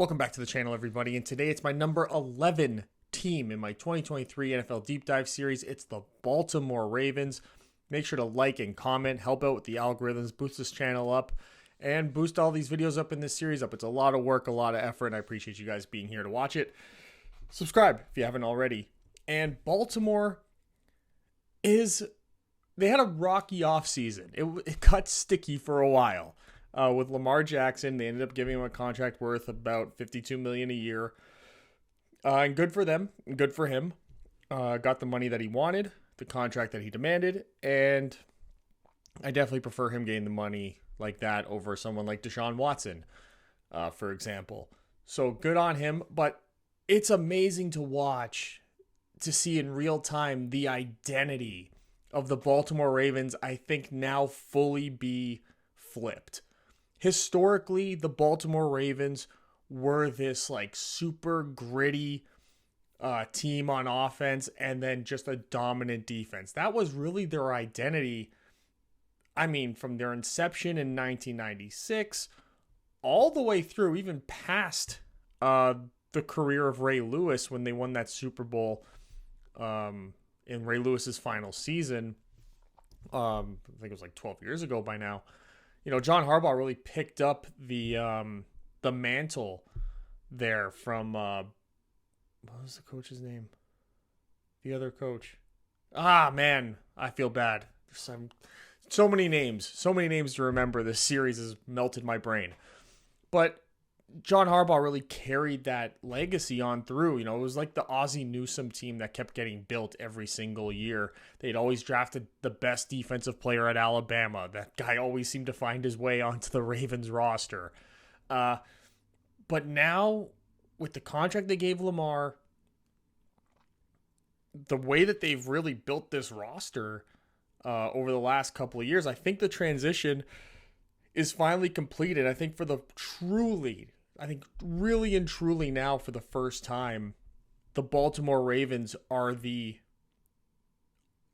Welcome back to the channel, everybody, and today it's my number 11 team in my 2023 NFL Deep Dive series. It's the Baltimore Ravens. Make sure to like and comment, help out with the algorithms, boost this channel up, and boost all these videos up in this series up. It's a lot of work, a lot of effort, and I appreciate you guys being here to watch it. Subscribe if you haven't already. And Baltimore they had a rocky offseason. It got sticky for a while. With Lamar Jackson, they ended up giving him a contract worth about $52 million a year. And good for them, good for him. Got the money that he wanted, the contract that he demanded, and I definitely prefer him getting the money like that over someone like Deshaun Watson, for example. So good on him, but it's amazing to watch, to see in real time the identity of the Baltimore Ravens, I think, now fully be flipped. Historically, the Baltimore Ravens were this like super gritty team on offense and then just a dominant defense. That was really their identity. I mean, from their inception in 1996 all the way through, even past the career of Ray Lewis when they won that Super Bowl in Ray Lewis's final season. I think it was like 12 years ago by now. You know, John Harbaugh really picked up the mantle there from what was the coach's name? The other coach. Man, I feel bad. There's so many names to remember. This series has melted my brain. But John Harbaugh really carried that legacy on through. You know, it was like the Ozzie Newsome team that kept getting built every single year. They'd always drafted the best defensive player at Alabama. That guy always seemed to find his way onto the Ravens roster. But now, with the contract they gave Lamar, the way that they've really built this roster over the last couple of years, I think the transition is finally completed. I think really and truly now, for the first time, the Baltimore Ravens are the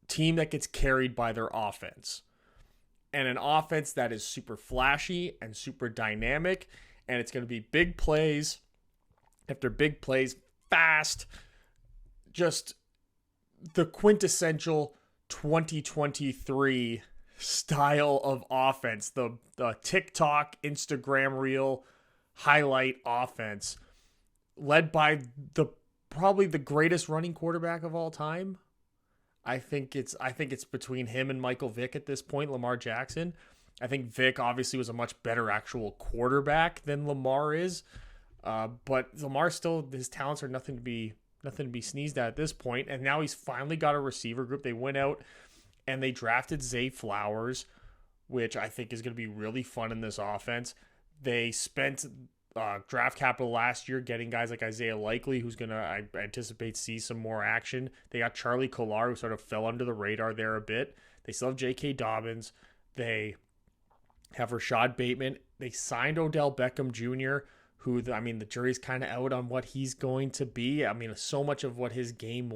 team that gets carried by their offense. And an offense that is super flashy and super dynamic. And it's going to be big plays after big plays, fast. Just the quintessential 2023 style of offense. The TikTok, Instagram reel, highlight offense, led by probably the greatest running quarterback of all time. I think it's between him and Michael Vick at this point, Lamar Jackson. I think Vick obviously was a much better actual quarterback than Lamar is, but Lamar still, his talents are nothing to be sneezed at this point. And now he's finally got a receiver group. They went out and they drafted Zay Flowers, which I think is going to be really fun in this offense. They spent draft capital last year getting guys like Isaiah Likely, who's going to, I anticipate, see some more action. They got Charlie Kolar, who sort of fell under the radar there a bit. They still have J.K. Dobbins. They have Rashad Bateman. They signed Odell Beckham Jr., who, the jury's kind of out on what he's going to be. I mean, so much of what his game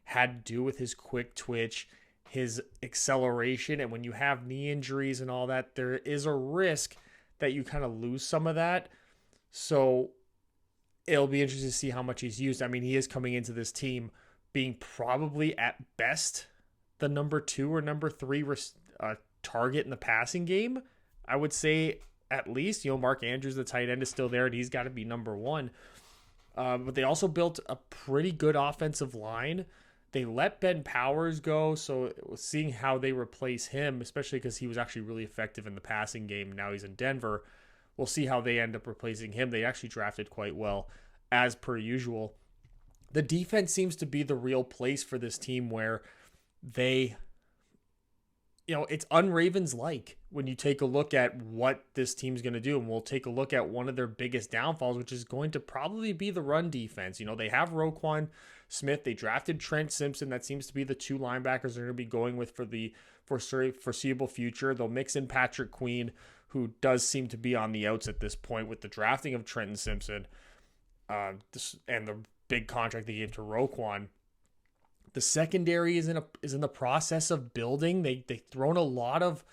had to do with his quick twitch, his acceleration, and when you have knee injuries and all that, there is a risk that you kind of lose some of that. So it'll be interesting to see how much he's used. I mean, he is coming into this team being probably at best the number 2 or number 3 target in the passing game. I would say at least, Mark Andrews, the tight end, is still there, and he's got to be number 1. But they also built a pretty good offensive line. They let Ben Powers go, so seeing how they replace him, especially because he was actually really effective in the passing game. Now he's in Denver. We'll see how they end up replacing him. They actually drafted quite well, as per usual. The defense seems to be the real place for this team where they, it's un-Ravens-like when you take a look at what this team's going to do. And we'll take a look at one of their biggest downfalls, which is going to probably be the run defense. They have Roquan Smith. They drafted Trent Simpson. That seems to be the 2 linebackers they're going to be going with for the foreseeable future. They'll mix in Patrick Queen, who does seem to be on the outs at this point with the drafting of Trenton Simpson and the big contract they gave to Roquan. The secondary is in the process of building. They've thrown a lot of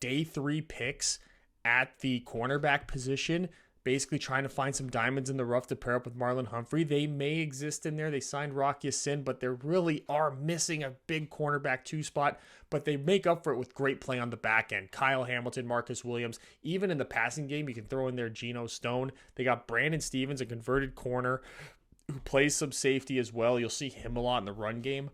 day 3 picks at the cornerback position basically trying to find some diamonds in the rough to pair up with Marlon Humphrey. They may exist in there. They signed Rocky Sin, but they really are missing a big cornerback 2 spot, but they make up for it with great play on the back end. Kyle Hamilton, Marcus Williams, even in the passing game, you can throw in there Geno Stone. They got Brandon Stevens, a converted corner who plays some safety as well. You'll see him a lot in the run game.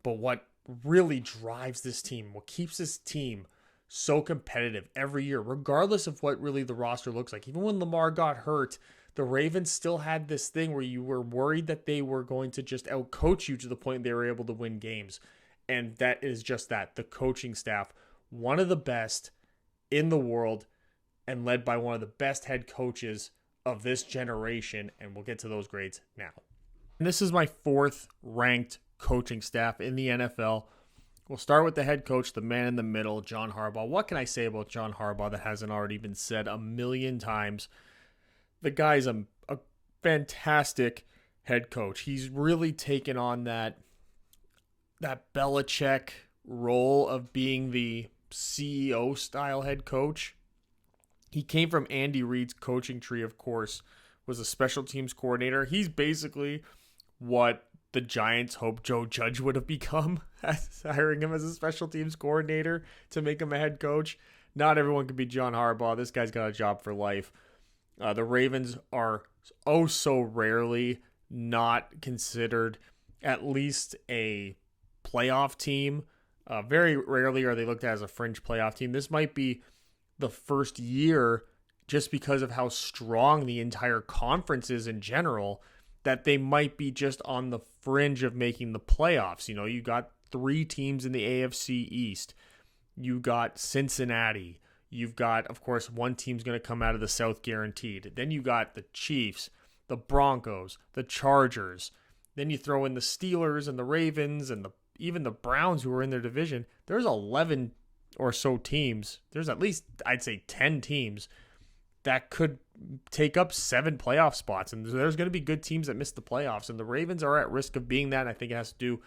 But what really drives this team, what keeps this team so competitive every year, regardless of what really the roster looks like. Even when Lamar got hurt, the Ravens still had this thing where you were worried that they were going to just outcoach you to the point they were able to win games. And that is just that. The coaching staff, one of the best in the world and led by one of the best head coaches of this generation. And we'll get to those grades now. And this is my 4th ranked coaching staff in the NFL. We'll start with the head coach, the man in the middle, John Harbaugh. What can I say about John Harbaugh that hasn't already been said a million times? The guy's a fantastic head coach. He's really taken on that Belichick role of being the CEO style head coach. He came from Andy Reid's coaching tree, of course, was a special teams coordinator. He's basically what the Giants hoped Joe Judge would have become, hiring him as a special teams coordinator to make him a head coach. Not everyone can be John Harbaugh. This guy's got a job for life. The Ravens are oh so rarely not considered at least a playoff team. Very rarely are they looked at as a fringe playoff team. This might be the first year, just because of how strong the entire conference is in general, that they might be just on the fringe of making the playoffs. You know, you got 3 teams in the AFC East. You got Cincinnati. You've got, of course, one team's going to come out of the South guaranteed. Then you got the Chiefs, the Broncos, the Chargers. Then you throw in the Steelers and the Ravens and even the Browns who are in their division. There's 11 or so teams. There's at least, I'd say, 10 teams that could take up 7 playoff spots. And there's going to be good teams that miss the playoffs. And the Ravens are at risk of being that. And I think it has to do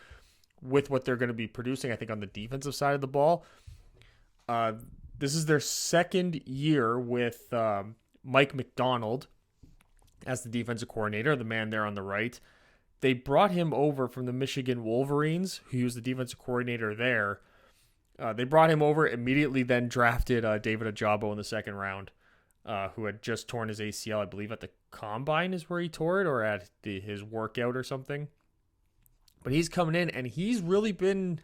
with what they're going to be producing, I think, on the defensive side of the ball. This is their 2nd year with Mike McDonald as the defensive coordinator, the man there on the right. They brought him over from the Michigan Wolverines, who was the defensive coordinator there. They brought him over, immediately then drafted David Ojabo in the 2nd round, who had just torn his ACL, I believe at the Combine is where he tore it, or at his workout or something. But he's coming in, and he's really been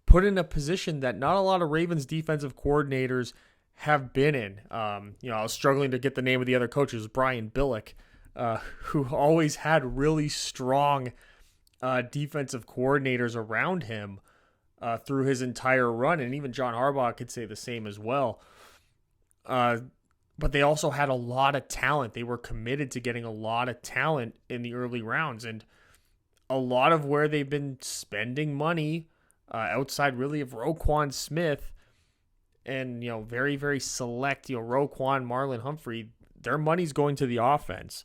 put in a position that not a lot of Ravens defensive coordinators have been in. I was struggling to get the name of the other coach. It was Brian Billick, who always had really strong defensive coordinators around him through his entire run. And even John Harbaugh could say the same as well. But they also had a lot of talent. They were committed to getting a lot of talent in the early rounds. And a lot of where they've been spending money outside really of Roquan Smith and, very, very select, Roquan, Marlon Humphrey, their money's going to the offense.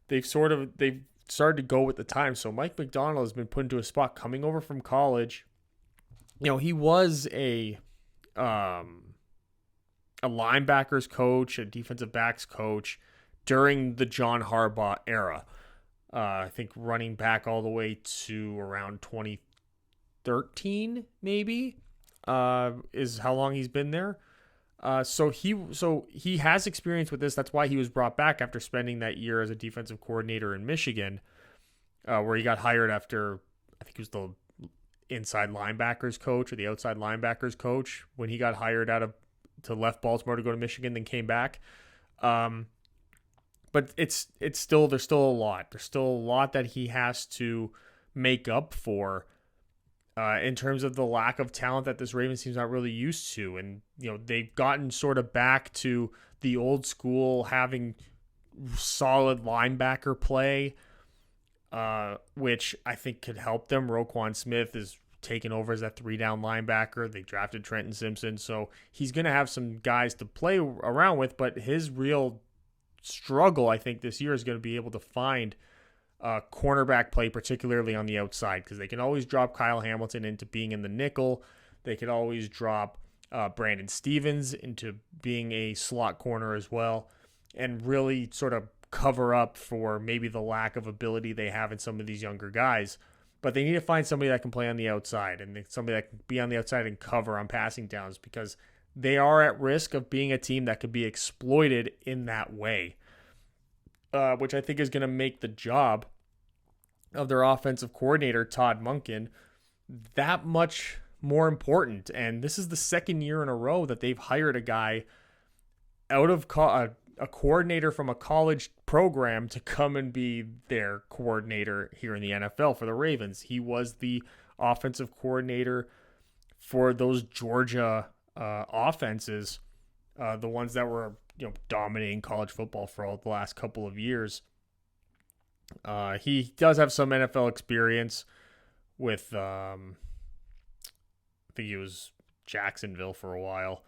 They've started to go with the time. So Mike McDonald has been put into a spot coming over from college. He was a linebackers coach, a defensive backs coach during the John Harbaugh era. I think running back all the way to around 2013, maybe, is how long he's been there. So he has experience with this. That's why he was brought back after spending that year as a defensive coordinator in Michigan, where he got hired after, I think he was the inside linebackers coach or the outside linebackers coach when he got hired to left Baltimore to go to Michigan, then came back. But there's still a lot. There's still a lot that he has to make up for in terms of the lack of talent that this Ravens team's not really used to. And, they've gotten sort of back to the old school, having solid linebacker play, which I think could help them. Roquan Smith is taken over as that 3-down linebacker. They drafted Trenton Simpson, so he's going to have some guys to play around with, but his real struggle, I think, this year is going to be able to find cornerback play, particularly on the outside, because they can always drop Kyle Hamilton into being in the nickel. They could always drop Brandon Stevens into being a slot corner as well. and really sort of cover up for maybe the lack of ability they have in some of these younger guys. But they need to find somebody that can play on the outside and somebody that can be on the outside and cover on passing downs, because they are at risk of being a team that could be exploited in that way, which I think is going to make the job of their offensive coordinator, Todd Monken, that much more important. And this is the second year in a row that they've hired a guy out of a coordinator from a college program to come and be their coordinator here in the NFL for the Ravens. He was the offensive coordinator for those Georgia offenses, the ones that were dominating college football for all the last couple of years. He does have some NFL experience with, I think he was Jacksonville for a while,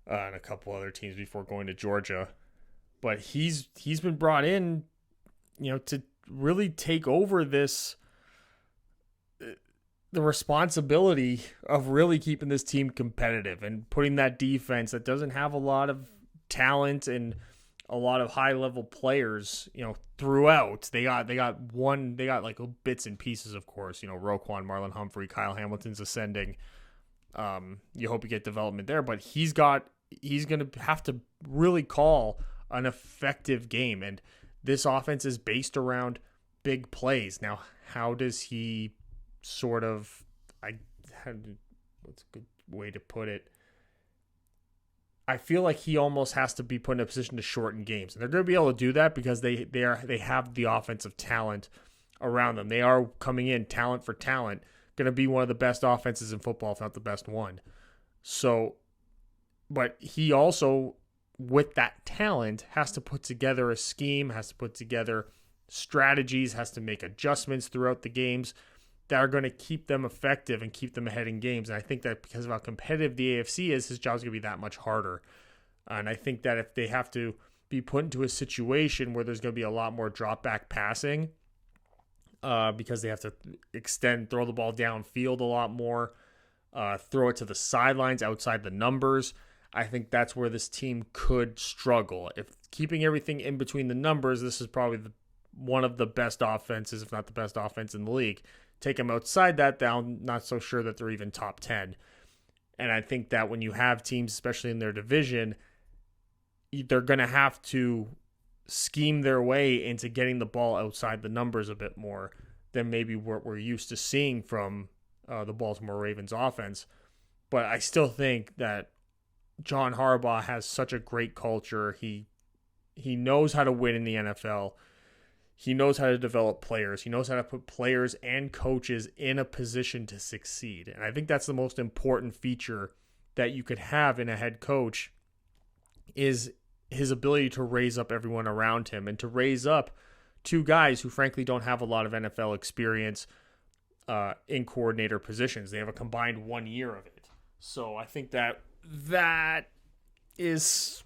and a couple other teams before going to Georgia. But he's been brought in, to really take over the responsibility of really keeping this team competitive and putting that defense that doesn't have a lot of talent and a lot of high level players, throughout. They got like bits and pieces, of course, Roquan, Marlon Humphrey, Kyle Hamilton's ascending. You hope you get development there, but he's going to have to really call an effective game. And this offense is based around big plays. Now, how does he sort of, what's a good way to put it? I feel like he almost has to be put in a position to shorten games. And they're going to be able to do that because they have the offensive talent around them. They are coming in talent for talent, going to be one of the best offenses in football, if not the best one. So, but he also, with that talent, has to put together a scheme, has to put together strategies, has to make adjustments throughout the games that are going to keep them effective and keep them ahead in games. And I think that because of how competitive the AFC is, his job's going to be that much harder. And I think that if they have to be put into a situation where there's going to be a lot more drop back passing, because they have to throw the ball downfield a lot more, throw it to the sidelines outside the numbers, I think that's where this team could struggle. If keeping everything in between the numbers, this is probably one of the best offenses, if not the best offense in the league. Take them outside that, I'm not so sure that they're even top 10. And I think that when you have teams, especially in their division, they're going to have to scheme their way into getting the ball outside the numbers a bit more than maybe what we're used to seeing from the Baltimore Ravens offense. But I still think that John Harbaugh has such a great culture. He knows how to win in the NFL. He knows how to develop players. He knows how to put players and coaches in a position to succeed. And I think that's the most important feature that you could have in a head coach, is his ability to raise up everyone around him and to raise up two guys who frankly don't have a lot of NFL experience in coordinator positions. They have a combined 1 year of it. So I think that is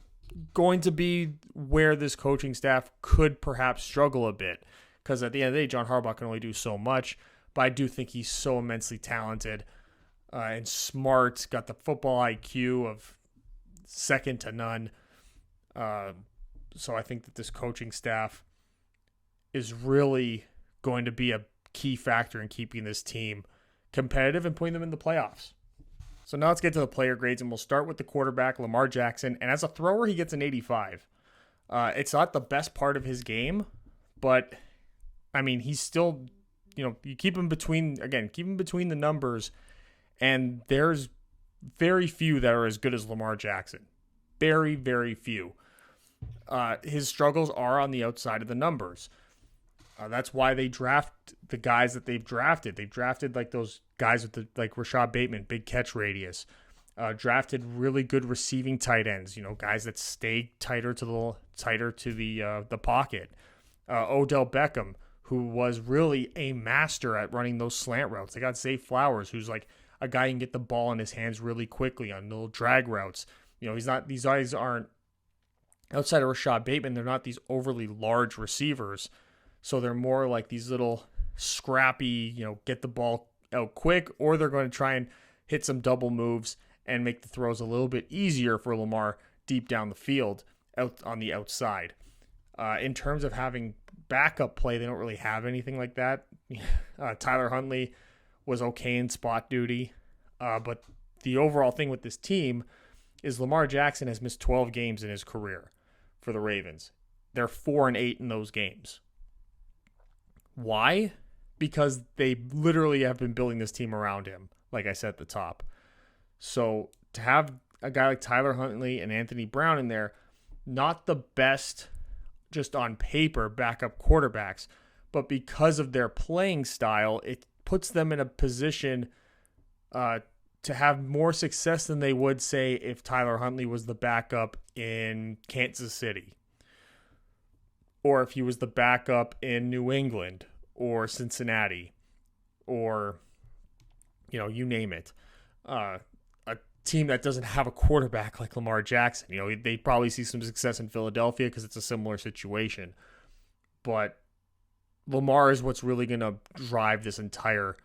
going to be where this coaching staff could perhaps struggle a bit, because at the end of the day, John Harbaugh can only do so much. But I do think he's so immensely talented and smart, got the football IQ of second to none. So I think that this coaching staff is really going to be a key factor in keeping this team competitive and putting them in the playoffs. So now let's get to the player grades, and we'll start with the quarterback, Lamar Jackson. And as a thrower, he gets an 85. It's not the best part of his game, but, I mean, he's still, you keep him between the numbers, and there's very few that are as good as Lamar Jackson. Very, very few. His struggles are on the outside of the numbers. That's why they draft the guys that they've drafted. They've drafted like those guys with like Rashad Bateman, big catch radius. Drafted really good receiving tight ends. Guys that stay tighter to the pocket. Odell Beckham, who was really a master at running those slant routes. They got Zay Flowers, who's like a guy who can get the ball in his hands really quickly on little drag routes. These guys aren't, outside of Rashad Bateman, they're not these overly large receivers. So they're more like these little scrappy, get the ball out quick, or they're going to try and hit some double moves and make the throws a little bit easier for Lamar deep down the field. out on the outside. In terms of having backup play, they don't really have anything like that. Tyler Huntley was okay in spot duty, but the overall thing with this team is Lamar Jackson has missed 12 games in his career for the Ravens. They're 4-8 in those games. Why? Because they literally have been building this team around him, like I said at the top. So to have a guy like Tyler Huntley and Anthony Brown in there, not the best just on paper backup quarterbacks, but because of their playing style, it puts them in a position to have more success than they would, say, if Tyler Huntley was the backup in Kansas City, or if he was the backup in New England or Cincinnati, or, you name it. A team that doesn't have a quarterback like Lamar Jackson. They probably see some success in Philadelphia because it's a similar situation. But Lamar is what's really going to drive this entire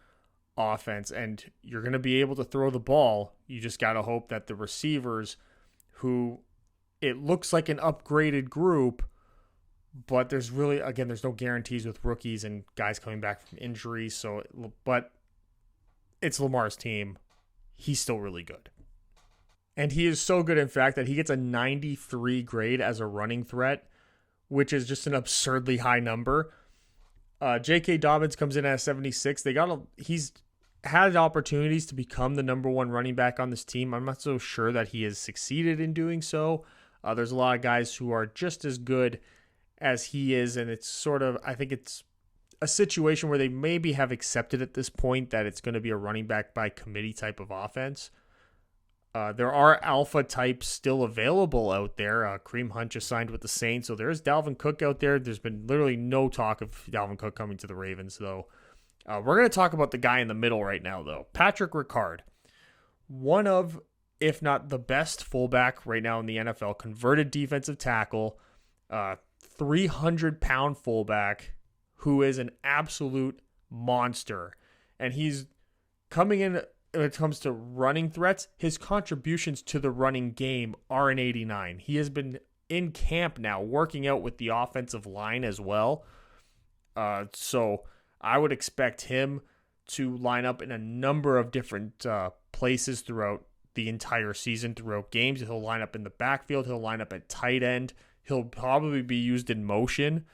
offense, and you're going to be able to throw the ball. You just got to hope that the receivers, who it looks like an upgraded group, but there's no guarantees with rookies and guys coming back from injuries. But it's Lamar's team. He's still really good. And he is so good, in fact, that he gets a 93 grade as a running threat, which is just an absurdly high number. J.K. Dobbins comes in at 76. He's had opportunities to become the number one running back on this team. I'm not so sure that he has succeeded in doing so. There's a lot of guys who are just as good as he is, and I think it's a situation where they maybe have accepted at this point that it's going to be a running back by committee type of offense. There are alpha types still available out there. Kareem Hunt just signed with the Saints, so there's Dalvin Cook out there. There's been literally no talk of Dalvin Cook coming to the Ravens, though. We're going to talk about the guy in the middle right now, though. Patrick Ricard, one of, if not the best fullback right now in the NFL, converted defensive tackle, 300-pound fullback who is an absolute monster. And he's coming in. When it comes to running threats, his contributions to the running game are an 89. He has been in camp now, working out with the offensive line as well. So I would expect him to line up in a number of different places throughout the entire season, throughout games. He'll line up in the backfield. He'll line up at tight end. He'll probably be used in motion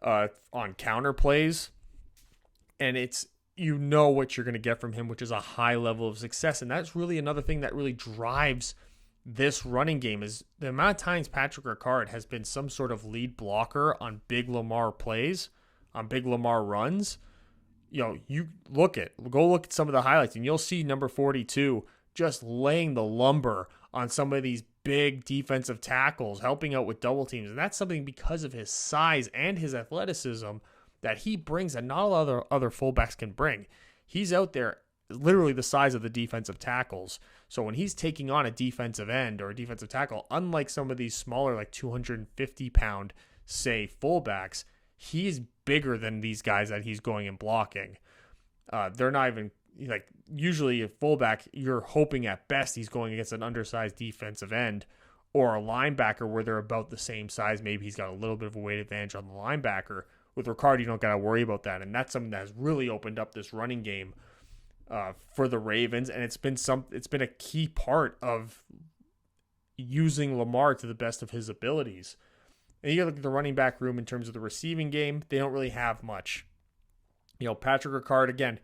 on counter plays. And what you're going to get from him, which is a high level of success. And that's really another thing that really drives this running game, is the amount of times Patrick Ricard has been some sort of lead blocker on big Lamar plays, on big Lamar runs. Go look at some of the highlights, and you'll see number 42 just laying the lumber on some of these big defensive tackles, helping out with double teams. And that's something because of his size and his athleticism that he brings that not a lot of other fullbacks can bring. He's out there literally the size of the defensive tackles. So when he's taking on a defensive end or a defensive tackle, unlike some of these smaller, like 250-pound, say, fullbacks, he's bigger than these guys that he's going and blocking. They're not even, usually a fullback, you're hoping at best he's going against an undersized defensive end or a linebacker where they're about the same size. Maybe he's got a little bit of a weight advantage on the linebacker. With Ricard, you don't got to worry about that, and that's something that has really opened up this running game for the Ravens, and it's been a key part of using Lamar to the best of his abilities. And you look at the running back room in terms of the receiving game; they don't really have much. Patrick Ricard, again,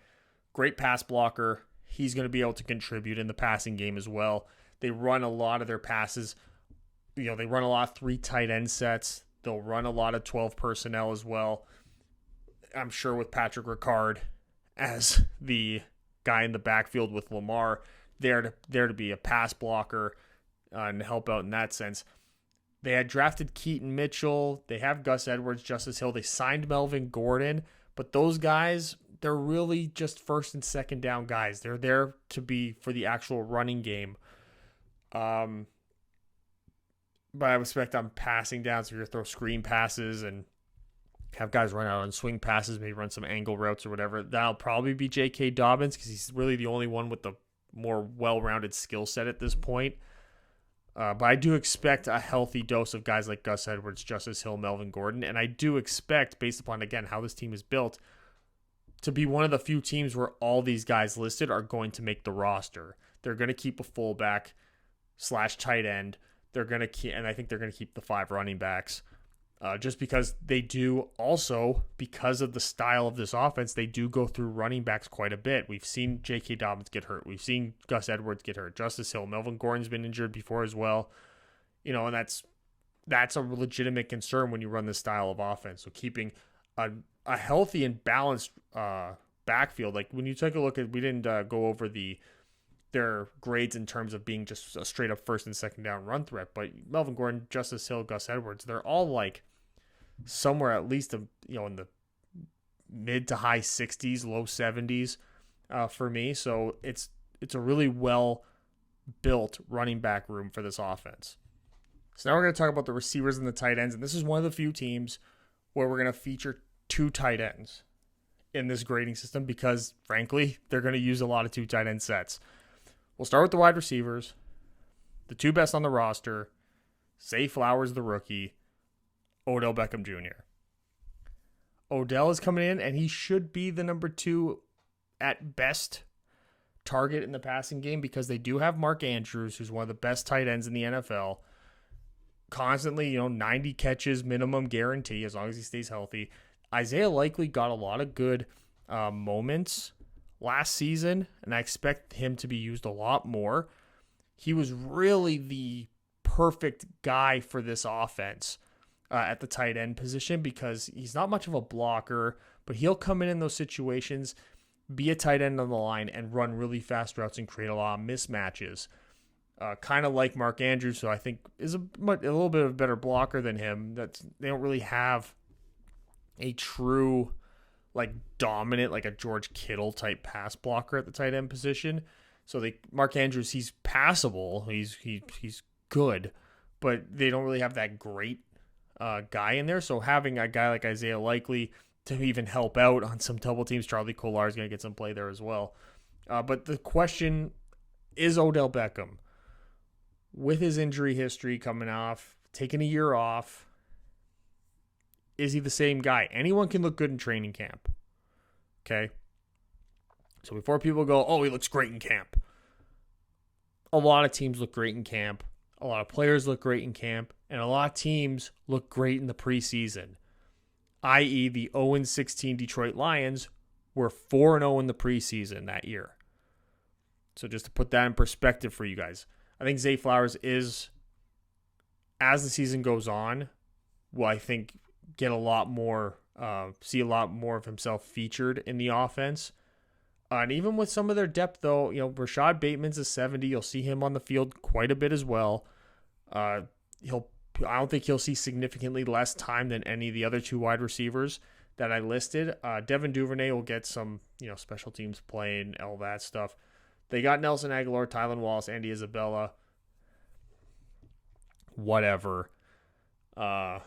great pass blocker. He's going to be able to contribute in the passing game as well. They run a lot of their passes. They run a lot of 3 tight end sets. They'll run a lot of 12 personnel as well. I'm sure with Patrick Ricard as the guy in the backfield with Lamar, there to be a pass blocker and help out in that sense. They had drafted Keaton Mitchell. They have Gus Edwards, Justice Hill. They signed Melvin Gordon. But those guys, they're really just first and second down guys. They're there to be for the actual running game. But I expect on passing down, so you're going to throw screen passes and have guys run out on swing passes, maybe run some angle routes or whatever. That'll probably be J.K. Dobbins because he's really the only one with the more well-rounded skill set at this point. But I do expect a healthy dose of guys like Gus Edwards, Justice Hill, Melvin Gordon. And I do expect, based upon, again, how this team is built, to be one of the few teams where all these guys listed are going to make the roster. They're going to keep a fullback / tight end. They're going to keep, and I think they're going to keep the 5 running backs. Just because they do also, because of the style of this offense, they do go through running backs quite a bit. We've seen J.K. Dobbins get hurt. We've seen Gus Edwards get hurt. Justice Hill, Melvin Gordon's been injured before as well. And that's a legitimate concern when you run this style of offense. So keeping a healthy and balanced backfield. Like when you take a look at, we didn't go over their grades in terms of being just a straight up first and second down run threat, but Melvin Gordon, Justice Hill, Gus Edwards, they're all like somewhere at least in the mid to high 60s, low 70s for me. So it's a really well built running back room for this offense. So now we're going to talk about the receivers and the tight ends, and this is one of the few teams where we're going to feature 2 tight ends in this grading system because, frankly, they're going to use a lot of 2 tight end sets. We'll start with the wide receivers, the 2 best on the roster, Zay Flowers, the rookie, Odell Beckham Jr. Odell is coming in, and he should be the number 2 at best target in the passing game because they do have Mark Andrews, who's one of the best tight ends in the NFL. Constantly, 90 catches minimum guarantee as long as he stays healthy. Isaiah Likely got a lot of good moments last season, and I expect him to be used a lot more. He was really the perfect guy for this offense at the tight end position because he's not much of a blocker, but he'll come in those situations, be a tight end on the line, and run really fast routes and create a lot of mismatches. Kind of like Mark Andrews, so I think is a little bit of a better blocker than him. They don't really have a true dominant, like a George Kittle type pass blocker at the tight end position. So Mark Andrews, he's passable. He's good, but they don't really have that great guy in there. So having a guy like Isaiah Likely to even help out on some double teams, Charlie Kolar is going to get some play there as well. But the question is Odell Beckham. With his injury history coming off, taking a year off, is he the same guy? Anyone can look good in training camp. Okay? So before people go, oh, he looks great in camp. A lot of teams look great in camp. A lot of players look great in camp. And a lot of teams look great in the preseason. I.e., the 0-16 Detroit Lions were 4-0 in the preseason that year. So just to put that in perspective for you guys, I think Zay Flowers is, as the season goes on, will I think get a lot more, see a lot more of himself featured in the offense. And even with some of their depth, though, Rashad Bateman's a 70. You'll see him on the field quite a bit as well. I don't think he'll see significantly less time than any of the other 2 wide receivers that I listed. Devin Duvernay will get some, special teams play and all that stuff. They got Nelson Aguilar, Tylan Wallace, Andy Isabella. Whatever. Haven't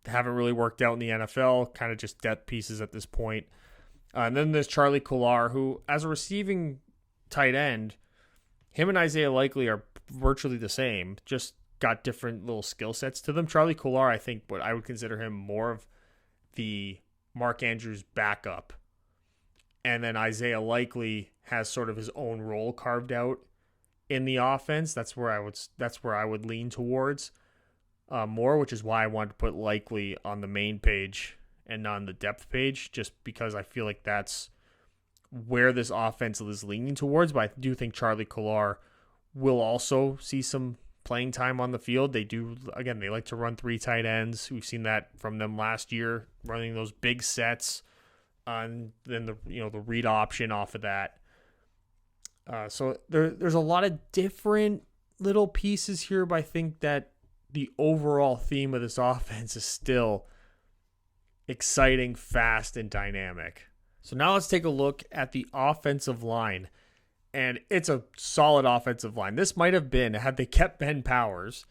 really worked out in the NFL. Kind of just depth pieces at this point. And then there's Charlie Kolar, who, as a receiving tight end, him and Isaiah Likely are virtually the same. Just got different little skill sets to them. Charlie Kolar, I think, what I would consider him more of the Mark Andrews backup. And then Isaiah Likely has sort of his own role carved out in the offense. That's where I would lean towards more, which is why I wanted to put Likely on the main page and not on the depth page, just because I feel like that's where this offense is leaning towards. But I do think Charlie Kolar will also see some playing time on the field. They do, again, they like to run 3 tight ends. We've seen that from them last year, running those big sets. And then the read option off of that. So there's a lot of different little pieces here, but I think that the overall theme of this offense is still exciting, fast, and dynamic. So now let's take a look at the offensive line. And it's a solid offensive line. This might have been, had they kept Ben Powers,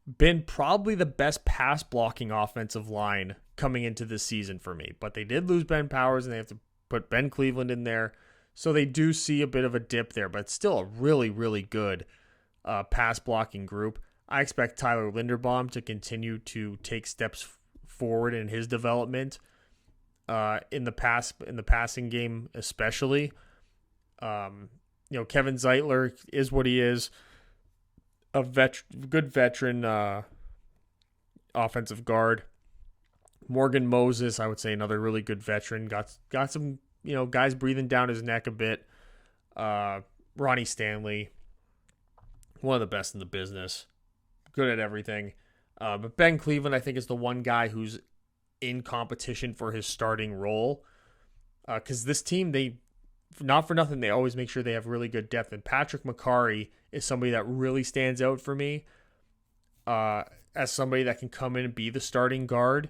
been probably the best pass blocking offensive line coming into this season for me. But they did lose Ben Powers, and they have to put Ben Cleveland in there. So they do see a bit of a dip there, but it's still a really, really good pass blocking group. I expect Tyler Linderbaum to continue to take steps forward in his development in the passing game, especially. Kevin Zeitler is what he is, a good veteran offensive guard. Morgan Moses, I would say, another really good veteran. Got some guys breathing down his neck a bit. Ronnie Stanley, one of the best in the business, good at everything. But Ben Cleveland, I think, is the one guy who's in competition for his starting role. Because this team, they, not for nothing, they always make sure they have really good depth. And Patrick McCarry is somebody that really stands out for me as somebody that can come in and be the starting guard.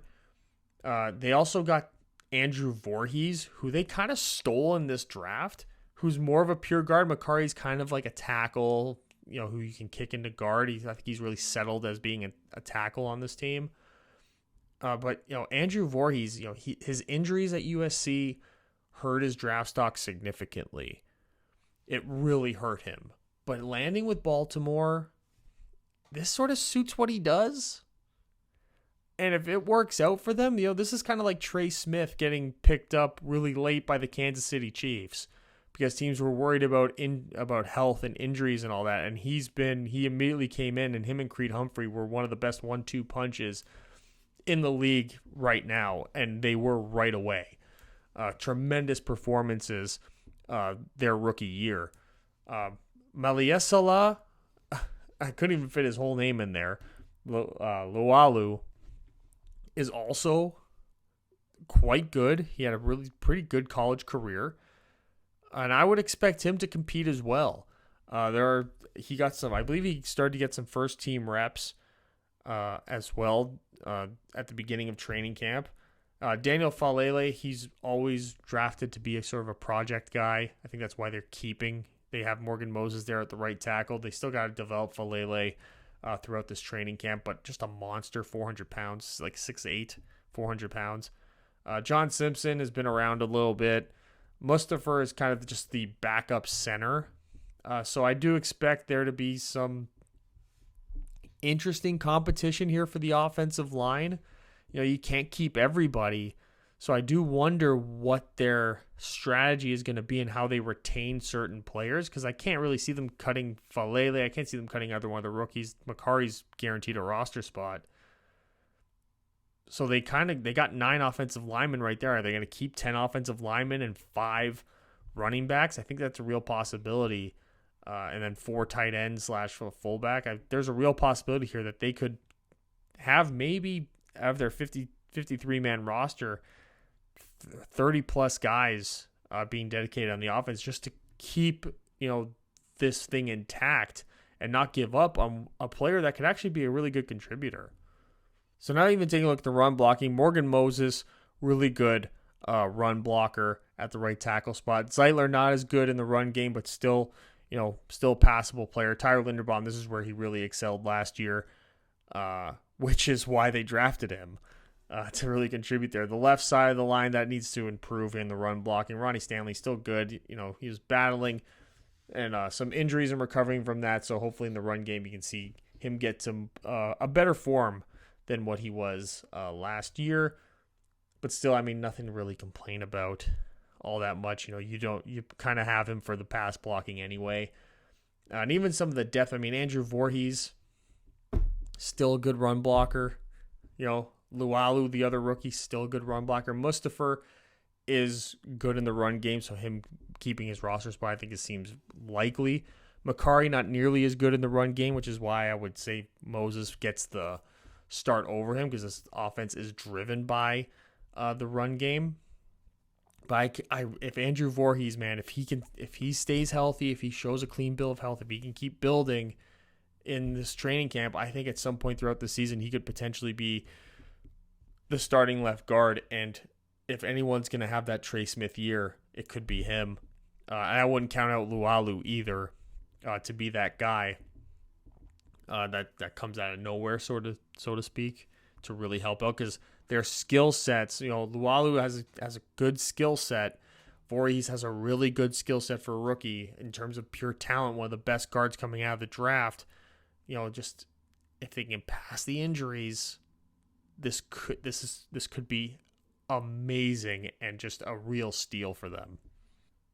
They also got Andrew Voorhees, who they kind of stole in this draft, who's more of a pure guard. McCarry's kind of like a tackle, who you can kick into guard. I think he's really settled as being a tackle on this team. But Andrew Voorhees, his injuries at USC hurt his draft stock significantly. It really hurt him. But landing with Baltimore, this sort of suits what he does. And if it works out for them, this is kind of like Trey Smith getting picked up really late by the Kansas City Chiefs because teams were worried about health and injuries and all that. And he immediately came in, and him and Creed Humphrey were one of the best 1-2 punches in the league right now, and they were right away. Tremendous performances their rookie year. Maliesala, I couldn't even fit his whole name in there. Lualu is also quite good. He had a really pretty good college career, and I would expect him to compete as well. He got some. I believe he started to get some first team reps as well at the beginning of training camp. Daniel Falele, he's always drafted to be a sort of a project guy. I think that's why they have Morgan Moses there at the right tackle. They still got to develop Falele throughout this training camp, but just a monster, 400 pounds, like 6'8", 400 pounds. John Simpson has been around a little bit. Mustafa is kind of just the backup center. So I do expect there to be some interesting competition here for the offensive line. You can't keep everybody. So I do wonder what their strategy is going to be and how they retain certain players, because I can't really see them cutting Falele. I can't see them cutting either one of the rookies. Macari's guaranteed a roster spot. So they got 9 offensive linemen right there. Are they going to keep 10 offensive linemen and 5 running backs? I think that's a real possibility. And then 4 tight ends / fullback. There's a real possibility here that they could have maybe out of their 53-man roster, 30-plus guys being dedicated on the offense just to keep this thing intact and not give up on a player that could actually be a really good contributor. So now even taking a look at the run blocking, Morgan Moses, really good run blocker at the right tackle spot. Zeitler not as good in the run game, but still a passable player. Tyler Linderbaum, this is where he really excelled last year, which is why they drafted him to really contribute there. The left side of the line, that needs to improve in the run blocking. Ronnie Stanley still good. He was battling and some injuries and recovering from that. So hopefully in the run game, you can see him get some a better form than what he was last year. But still, nothing to really complain about all that much. You kind of have him for the pass blocking anyway. And even some of the depth, Andrew Voorhees, still a good run blocker. Lualu, the other rookie, still a good run blocker. Mustafa is good in the run game, so him keeping his roster spot, I think it seems likely. Macari not nearly as good in the run game, which is why I would say Moses gets the start over him, because this offense is driven by the run game. But if Andrew Voorhees, if he stays healthy, if he shows a clean bill of health, if he can keep building in this training camp, I think at some point throughout the season he could potentially be the starting left guard. And if anyone's going to have that Trey Smith year, it could be him. And I wouldn't count out Lualu either to be that guy that comes out of nowhere, so to speak, to really help out, because their skill sets, Lualu has a good skill set, Voorhees has a really good skill set for a rookie in terms of pure talent, one of the best guards coming out of the draft. Just if they can pass the injuries, this could be amazing and just a real steal for them.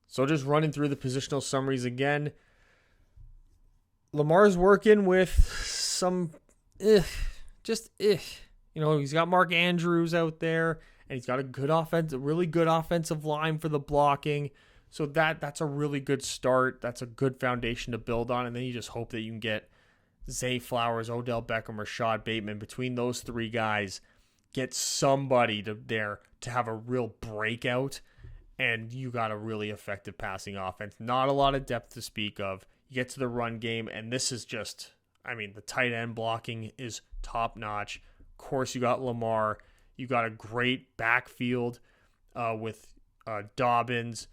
So just running through the positional summaries again. Lamar's working with some he's got Mark Andrews out there, and he's got a really good offensive line for the blocking. So that's a really good start. That's a good foundation to build on. And then you just hope that you can get Zay Flowers, Odell Beckham, Rashad Bateman. Between those three guys, get somebody there to have a real breakout, and you got a really effective passing offense. Not a lot of depth to speak of. You get to the run game, and this is just, the tight end blocking is top notch. Of course, you got Lamar. You got a great backfield with Dobbins,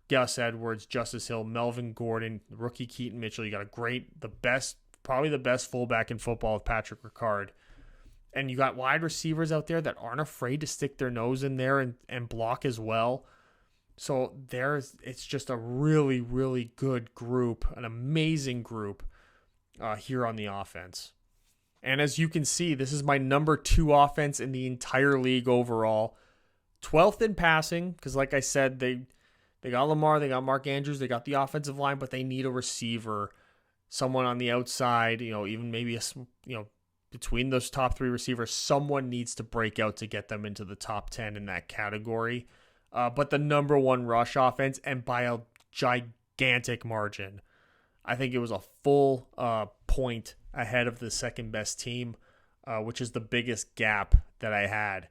Gus Edwards, Justice Hill, Melvin Gordon, rookie Keaton Mitchell. You got probably the best fullback in football with Patrick Ricard. And you got wide receivers out there that aren't afraid to stick their nose in there and block as well. So it's just a really, really good group, an amazing group here on the offense. And as you can see, this is my number 2 offense in the entire league overall. 12th in passing, because like I said, they got Lamar, they got Mark Andrews, they got the offensive line, but they need a receiver, someone on the outside, even maybe between those top 3 receivers, someone needs to break out to get them into the top 10 in that category. But the number 1 rush offense, and by a gigantic margin. I think it was a full point ahead of the second best team, which is the biggest gap that I had,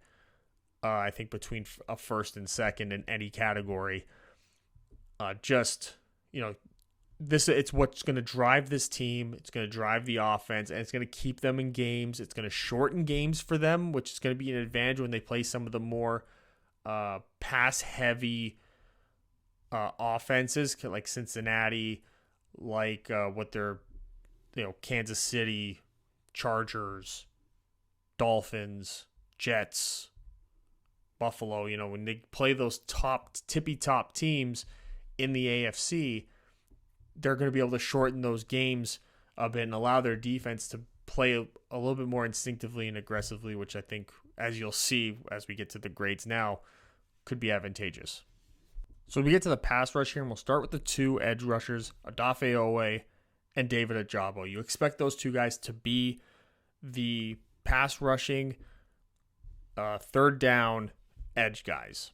I think, between a first and second in any category. It's what's going to drive this team. It's going to drive the offense, and it's going to keep them in games. It's going to shorten games for them, which is going to be an advantage when they play some of the more pass-heavy offenses like Cincinnati, like what they're, Kansas City, Chargers, Dolphins, Jets, Buffalo. When they play those tippy top teams in the AFC, they're going to be able to shorten those games a bit and allow their defense to play a little bit more instinctively and aggressively, which I think, as you'll see as we get to the grades now, could be advantageous. So we get to the pass rush here, and we'll start with the 2 edge rushers, Odafe Owe and David Ajabo. You expect those 2 guys to be the pass rushing, third down edge guys.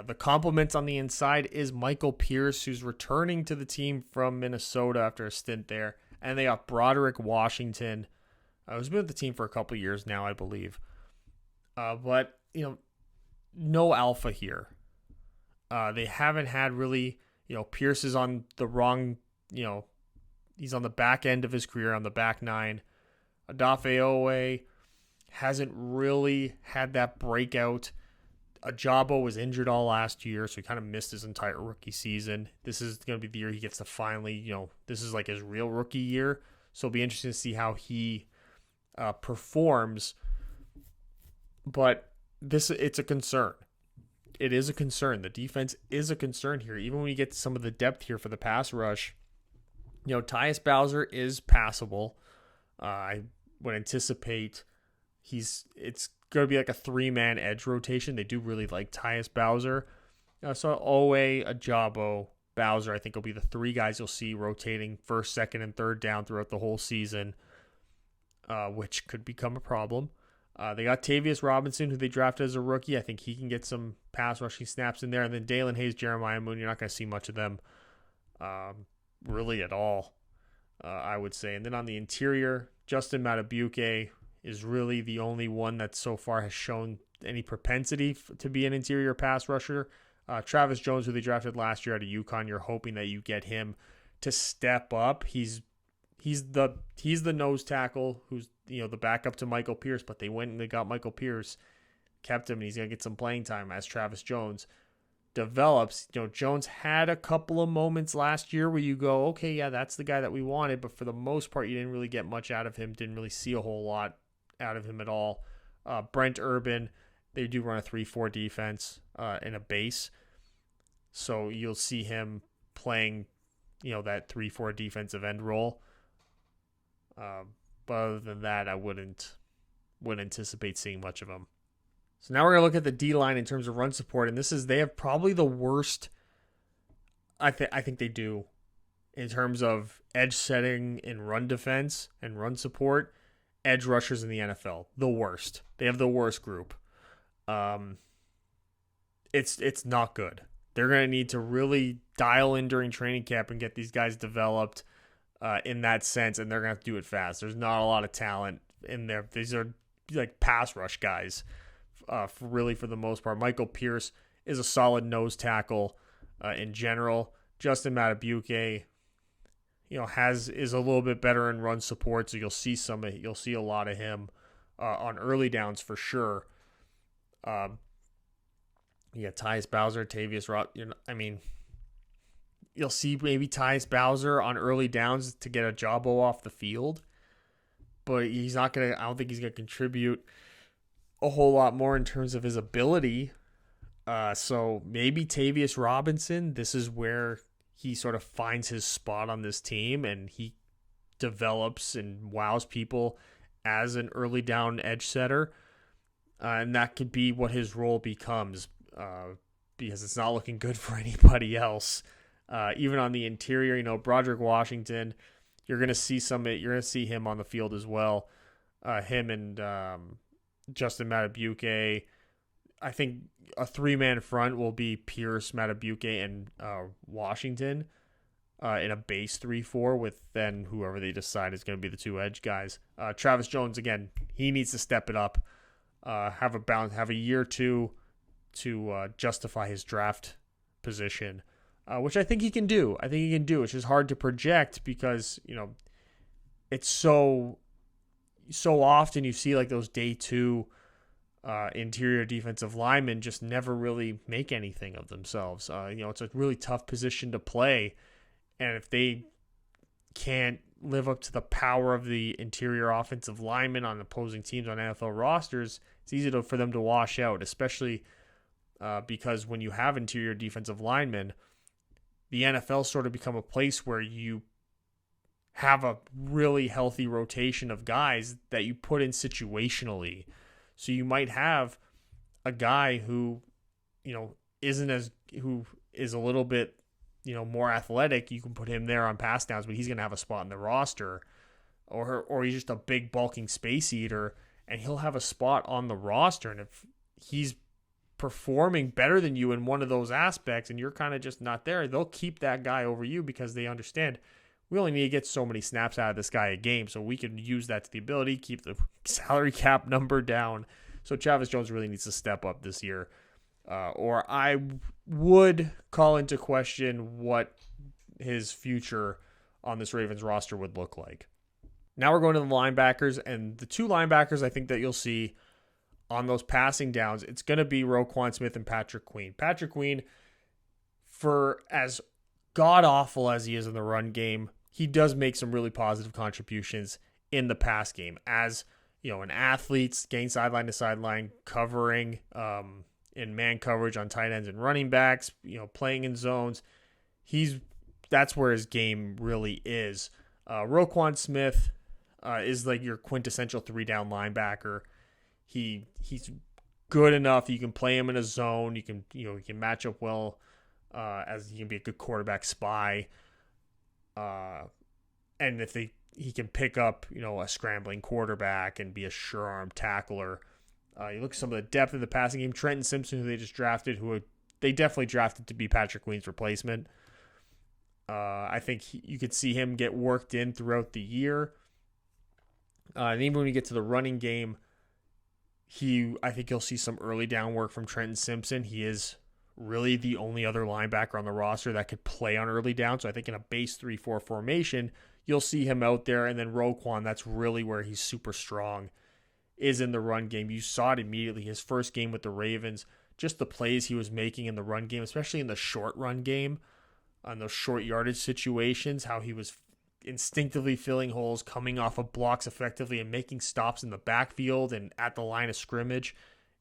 The compliments on the inside is Michael Pierce, who's returning to the team from Minnesota after a stint there. And they got Broderick Washington, who's been with the team for a couple years now, I believe. But no alpha here. They haven't had really, Pierce is on the wrong, he's on the back end of his career, on the back 9. Odafe Owe hasn't really had that breakout. Ajabo was injured all last year, so he kind of missed his entire rookie season. This is going to be the year he gets to finally, this is like his real rookie year. So it'll be interesting to see how he performs. But it's a concern. It is a concern. The defense is a concern here. Even when we get to some of the depth here for the pass rush, Tyus Bowser is passable. I would anticipate it's going to be like a 3-man edge rotation. They do really like Tyus Bowser. So Owe, Ajabo, Bowser, I think will be the 3 guys you'll see rotating first, second, and third down throughout the whole season, which could become a problem. They got Tavius Robinson, who they drafted as a rookie. I think he can get some pass rushing snaps in there. And then Dalen Hayes, Jeremiah Moon, you're not going to see much of them really at all, I would say. And then on the interior, Justin Matabuke is really the only one that so far has shown any propensity to be an interior pass rusher. Travis Jones, who they drafted last year out of UConn, you're hoping that you get him to step up. He's the nose tackle who's the backup to Michael Pierce, but they went and they got Michael Pierce, kept him, and he's gonna get some playing time as Travis Jones develops. Jones had a couple of moments last year where you go, okay, yeah, that's the guy that we wanted, but for the most part, you didn't really get much out of him. Didn't really see a whole lot out of him at all. Brent Urban They do run a 3-4 defense in a base. So you'll see him playing, that 3-4 defensive end role. But other than that, I wouldn't anticipate seeing much of him. So now we're going to look at the D-line in terms of run support. And they have probably the worst, I think they do, in terms of edge setting and run defense and run support. Edge rushers in the NFL, the worst. They have the worst group. It's not good. They're going to need to really dial in during training camp and get these guys developed in that sense, and they're going to have to do it fast. There's not a lot of talent in there. These are like pass rush guys, for the most part. Michael Pierce is a solid nose tackle in general. Justin Matabuke, is a little bit better in run support, so you'll see a lot of him on early downs for sure. Tyus Bowser, Tavius Roth. You'll see maybe Tyus Bowser on early downs to get a jobbo off the field, but he's not gonna. I don't think he's gonna contribute a whole lot more in terms of his ability. So maybe Tavius Robinson. This is where he sort of finds his spot on this team, and he develops and wows people as an early down edge setter. And that could be what his role becomes, because it's not looking good for anybody else. Even on the interior, Broderick Washington, you're going to see him on the field as well. Him and Justin Matabuke. I think a 3-man front will be Pierce, Matabuke, and Washington in a base 3-4 with then whoever they decide is going to be the 2 edge guys. Travis Jones, again, he needs to step it up, have a year or two to justify his draft position, which I think he can do. It's just hard to project because, it's so often you see like those day 2 interior defensive linemen just never really make anything of themselves. It's a really tough position to play. And if they can't live up to the power of the interior offensive linemen on opposing teams on NFL rosters, it's easy for them to wash out, especially because when you have interior defensive linemen, the NFL sort of become a place where you have a really healthy rotation of guys that you put in situationally. So you might have a guy who, who is a little bit, more athletic. You can put him there on pass downs, but he's going to have a spot in the roster, or he's just a big bulking space eater and he'll have a spot on the roster. And if he's performing better than you in one of those aspects and you're kind of just not there, they'll keep that guy over you because they understand we only need to get so many snaps out of this guy a game, so we can use that to the ability, keep the salary cap number down. So Travis Jones really needs to step up this year, or I would call into question what his future on this Ravens roster would look like. Now we're going to the linebackers, and the 2 linebackers I think that you'll see on those passing downs, it's going to be Roquan Smith and Patrick Queen. Patrick Queen, for as god-awful as he is in the run game, he does make some really positive contributions in the pass game. As, an athlete, getting sideline to sideline, covering in man coverage on tight ends and running backs, playing in zones. That's where his game really is. Roquan Smith is like your quintessential 3-down linebacker. He's good enough. You can play him in a zone. You can match up well, as he can be a good quarterback spy. And if he can pick up, a scrambling quarterback and be a sure-arm tackler. You look at some of the depth of the passing game. Trenton Simpson, who they just drafted, they definitely drafted to be Patrick Queen's replacement. I think you could see him get worked in throughout the year. And even when you get to the running game, I think you'll see some early down work from Trenton Simpson. He is really the only other linebacker on the roster that could play on early down. So I think in a base 3-4 formation, you'll see him out there. And then Roquan, that's really where he's super strong, is in the run game. You saw it immediately. His first game with the Ravens, just the plays he was making in the run game, especially in the short run game, on those short yardage situations, how he was instinctively filling holes, coming off of blocks effectively, and making stops in the backfield and at the line of scrimmage.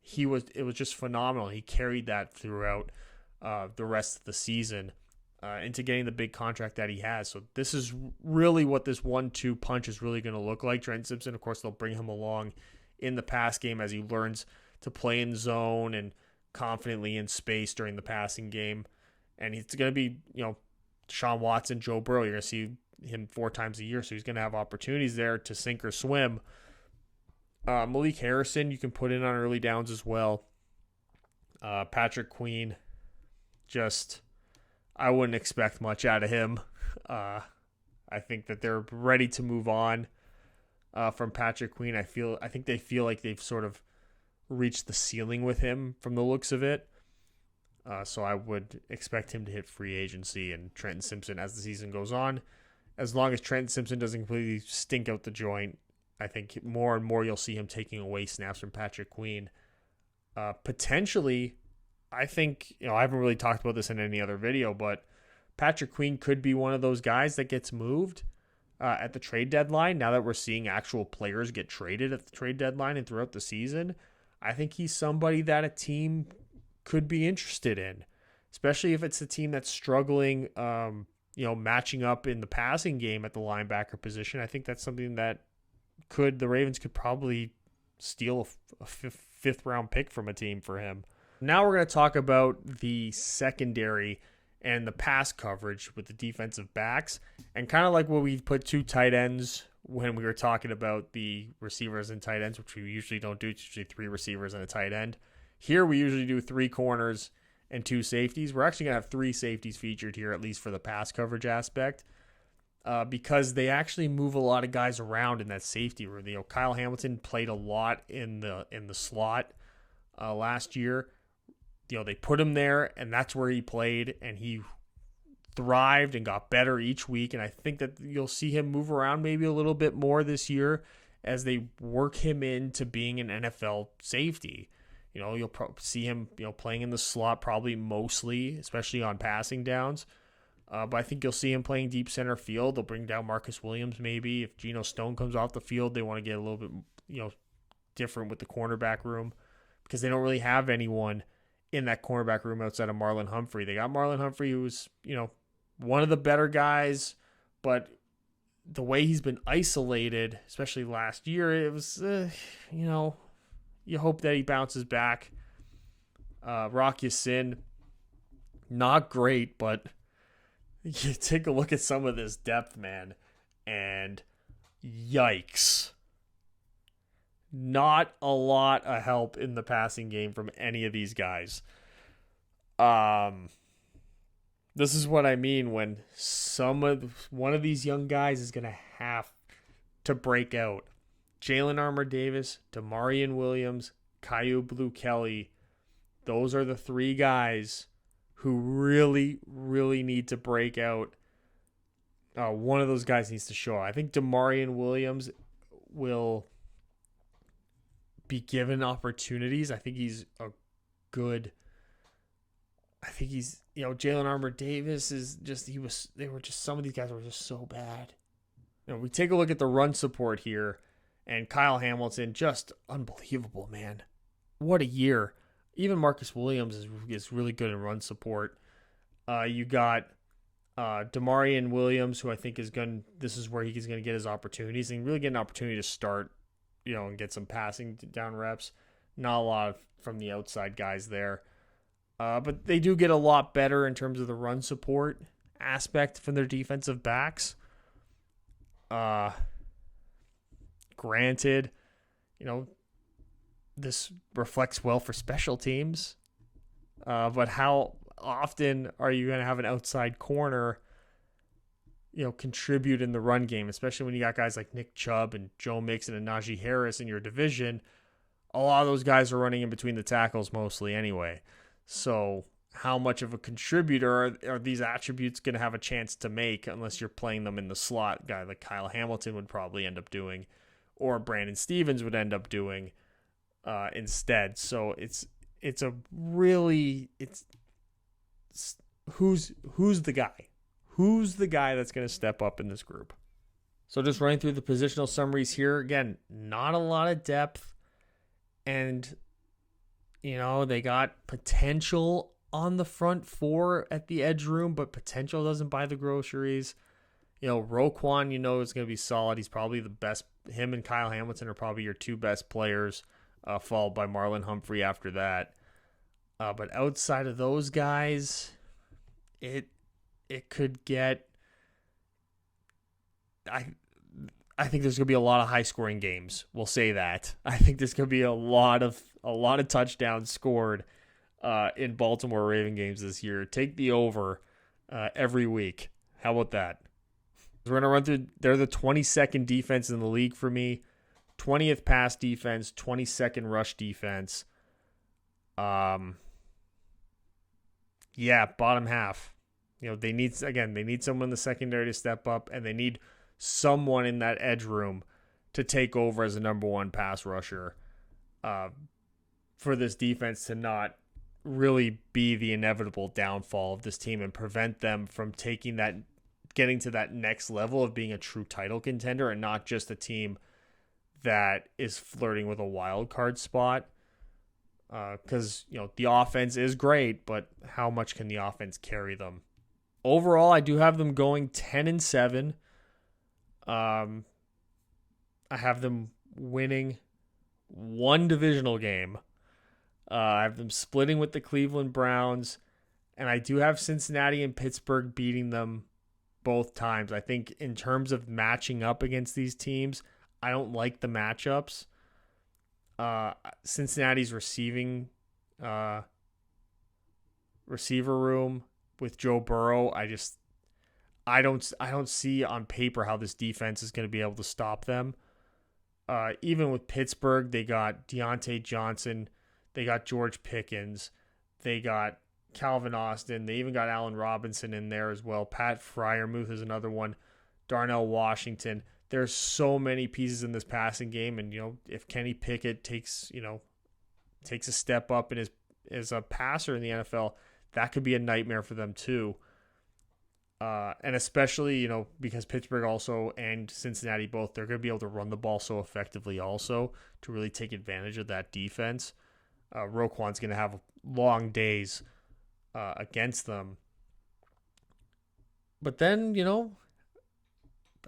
it was just phenomenal. He carried that throughout the rest of the season into getting the big contract that he has. So this is really what this 1-2 punch is really going to look like. Trent Simpson, of course, they'll bring him along in the pass game as he learns to play in zone and confidently in space during the passing game. And it's going to be, Deshaun Watson, Joe Burrow. You're going to see him 4 times a year, so he's going to have opportunities there to sink or swim. Malik Harrison, you can put in on early downs as well. Patrick Queen, I wouldn't expect much out of him. I think that they're ready to move on from Patrick Queen. I think they feel like they've sort of reached the ceiling with him from the looks of it. So I would expect him to hit free agency and Trenton Simpson as the season goes on. As long as Trenton Simpson doesn't completely stink out the joint, I think more and more you'll see him taking away snaps from Patrick Queen. Potentially, I think, I haven't really talked about this in any other video, but Patrick Queen could be one of those guys that gets moved at the trade deadline. Now that we're seeing actual players get traded at the trade deadline and throughout the season, I think he's somebody that a team could be interested in, especially if it's a team that's struggling, matching up in the passing game at the linebacker position. I think that's something that the Ravens could probably steal a fifth round pick from a team for him. Now we're going to talk about the secondary and the pass coverage with the defensive backs, and kind of like what we put 2 tight ends when we were talking about the receivers and tight ends, which we usually don't do. It's usually 3 receivers and a tight end. Here we usually do 3 corners and 2 safeties. We're actually going to have 3 safeties featured here, at least for the pass coverage aspect, because they actually move a lot of guys around in that safety room. Kyle Hamilton played a lot in the slot last year. They put him there, and that's where he played, and he thrived and got better each week. And I think that you'll see him move around maybe a little bit more this year as they work him into being an NFL safety. You'll see him, playing in the slot probably mostly, especially on passing downs. But I think you'll see him playing deep center field. They'll bring down Marcus Williams maybe. If Geno Stone comes off the field, they want to get a little bit, different with the cornerback room because they don't really have anyone in that cornerback room outside of Marlon Humphrey. They got Marlon Humphrey, who's, one of the better guys, but the way he's been isolated, especially last year, it was, you hope that he bounces back. Rock Ya-Sin, not great, but you take a look at some of this depth, man, and yikes. Not a lot of help in the passing game from any of these guys. This is what I mean when one of these young guys is going to have to break out. Jalen Armour-Davis, Damarian Williams, Caillou Blue-Kelly, those are the 3 guys who really, really need to break out. One of those guys needs to show up. I think Damarian Williams will be given opportunities. I think he's Jalen Armour-Davis is just, some of these guys were just so bad. We take a look at the run support here, and Kyle Hamilton, just unbelievable, man. What a year. Even Marcus Williams is really good in run support. You got Damarian Williams, who I think this is where he's going to get his opportunities and really get an opportunity to start, and get some passing down reps. Not a lot from the outside guys there. But they do get a lot better in terms of the run support aspect from their defensive backs. Granted, this reflects well for special teams. But how often are you going to have an outside corner, contribute in the run game, especially when you got guys like Nick Chubb and Joe Mixon and Najee Harris in your division? A lot of those guys are running in between the tackles mostly anyway. So how much of a contributor are these attributes going to have a chance to make unless you're playing them in the slot? Guy like Kyle Hamilton would probably end up doing, or Brandon Stevens would end up doing instead. So it's who's the guy? Who's the guy that's going to step up in this group? So just running through the positional summaries here. Again, not a lot of depth. And They got potential on the front four at the edge room, but potential doesn't buy the groceries. Roquan, is going to be solid. He's probably the best. Him and Kyle Hamilton are probably your two best players, followed by Marlon Humphrey after that. But outside of those guys, it could get. I think there's going to be a lot of high-scoring games. We'll say that. I think there's going to be a lot of touchdowns scored in Baltimore Raven games this year. Take the over every week. How about that? We're going to run through. They're the 22nd defense in the league for me. 20th pass defense, 22nd rush defense. Bottom half. They need someone in the secondary to step up, and they need someone in that edge room to take over as a number one pass rusher for this defense to not really be the inevitable downfall of this team and prevent them from getting to that next level of being a true title contender and not just a team that is flirting with a wild card spot. Because, the offense is great, but how much can the offense carry them? Overall, I do have them going 10-7. I have them winning one divisional game. I have them splitting with the Cleveland Browns, and I do have Cincinnati and Pittsburgh beating them both times. I think in terms of matching up against these teams, I don't like the matchups. Cincinnati's receiver room with Joe Burrow, I don't see on paper how this defense is going to be able to stop them. Even with Pittsburgh, they got Deontay Johnson, they got George Pickens, they got Calvin Austin, they even got Allen Robinson in there as well. Pat Freiermuth is another one. Darnell Washington. There's so many pieces in this passing game, and if Kenny Pickett takes a step up and is a passer in the NFL, that could be a nightmare for them too. And especially, because Pittsburgh also and Cincinnati both, they're going to be able to run the ball so effectively also to really take advantage of that defense. Roquan's going to have long days against them. But then,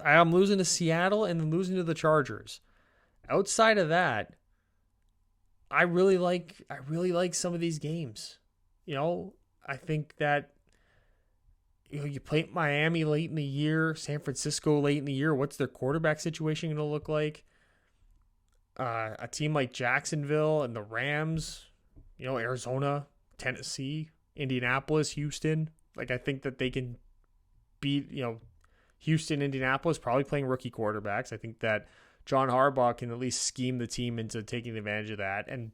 I'm losing to Seattle and then losing to the Chargers. Outside of that, I really like some of these games. I think that you play Miami late in the year, San Francisco late in the year. What's their quarterback situation going to look like? A team like Jacksonville and the Rams, Arizona, Tennessee, Indianapolis, Houston. I think that they can beat, Houston, Indianapolis, probably playing rookie quarterbacks. I think that John Harbaugh can at least scheme the team into taking advantage of that. And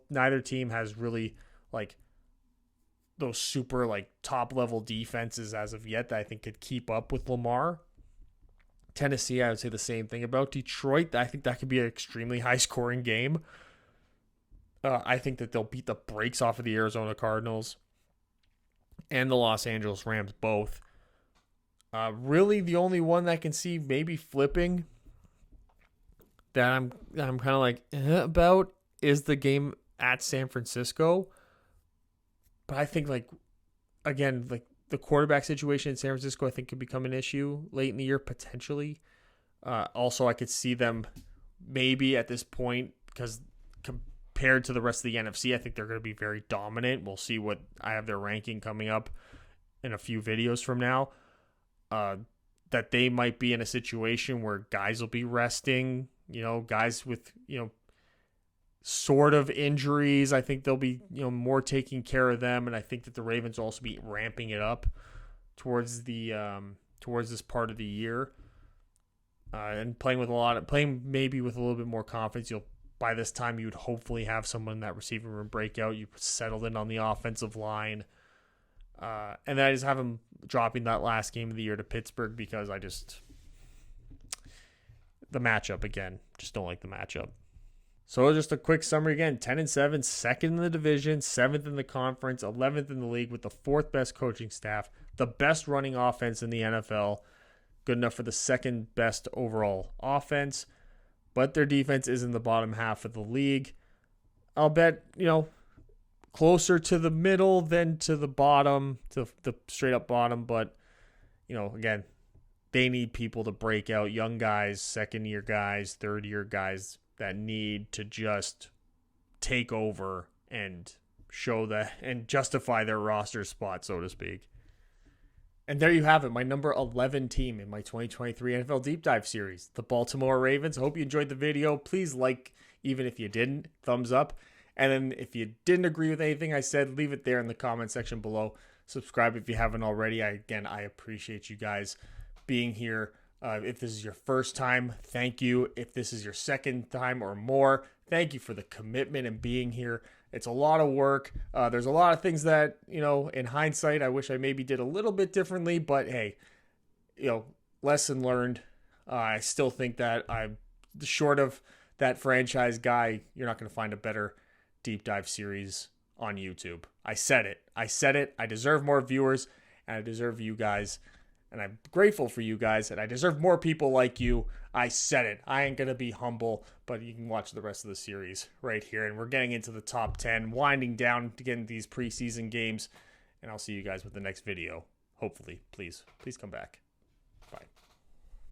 neither team has really those super top level defenses as of yet that I think could keep up with Lamar. Tennessee, I would say the same thing about. Detroit, I think that could be an extremely high scoring game. I think that they'll beat the brakes off of the Arizona Cardinals and the Los Angeles Rams both. Really, the only one that I can see maybe flipping that I'm kind of about is the game at San Francisco. But I think the quarterback situation in San Francisco, I think could become an issue late in the year potentially. Also, I could see them maybe at this point, because compared to the rest of the NFC, I think they're going to be very dominant. We'll see what I have their ranking coming up in a few videos from now. That they might be in a situation where guys will be resting, guys with, sort of injuries. I think they'll be, more taking care of them. And I think that the Ravens will also be ramping it up towards this part of the year. And playing maybe with a little bit more confidence. By this time, you'd hopefully have someone in that receiving room breakout. You've settled in on the offensive line. And then I just have them dropping that last game of the year to Pittsburgh because the matchup again, just don't like the matchup. So just a quick summary again, 10-7, second in the division, 7th in the conference, 11th in the league with the 4th best coaching staff, the best running offense in the NFL, good enough for the 2nd best overall offense, but their defense is in the bottom half of the league. I'll bet, closer to the middle than to the bottom, to the straight up bottom. But, again, they need people to break out, young guys, second-year guys, third-year guys that need to just take over and show that and justify their roster spot, so to speak. And there you have it, my number 11 team in my 2023 NFL Deep Dive series, the Baltimore Ravens. I hope you enjoyed the video. Please like, even if you didn't, thumbs up. And then if you didn't agree with anything I said, leave it there in the comment section below. Subscribe if you haven't already. I appreciate you guys being here. If this is your first time, thank you. If this is your second time or more, thank you for the commitment and being here. It's a lot of work. There's a lot of things that, in hindsight, I wish I maybe did a little bit differently. But hey, lesson learned. I still think that I'm short of that franchise guy. You're not going to find a better deep dive series on YouTube. I said it. I deserve more viewers, and I deserve you guys, and I'm grateful for you guys, and I deserve more people like you. I said it. I ain't gonna be humble, but you can watch the rest of the series right here, and we're getting into the top 10, winding down to get into these preseason games, and I'll see you guys with the next video. Hopefully. Please come back. Bye.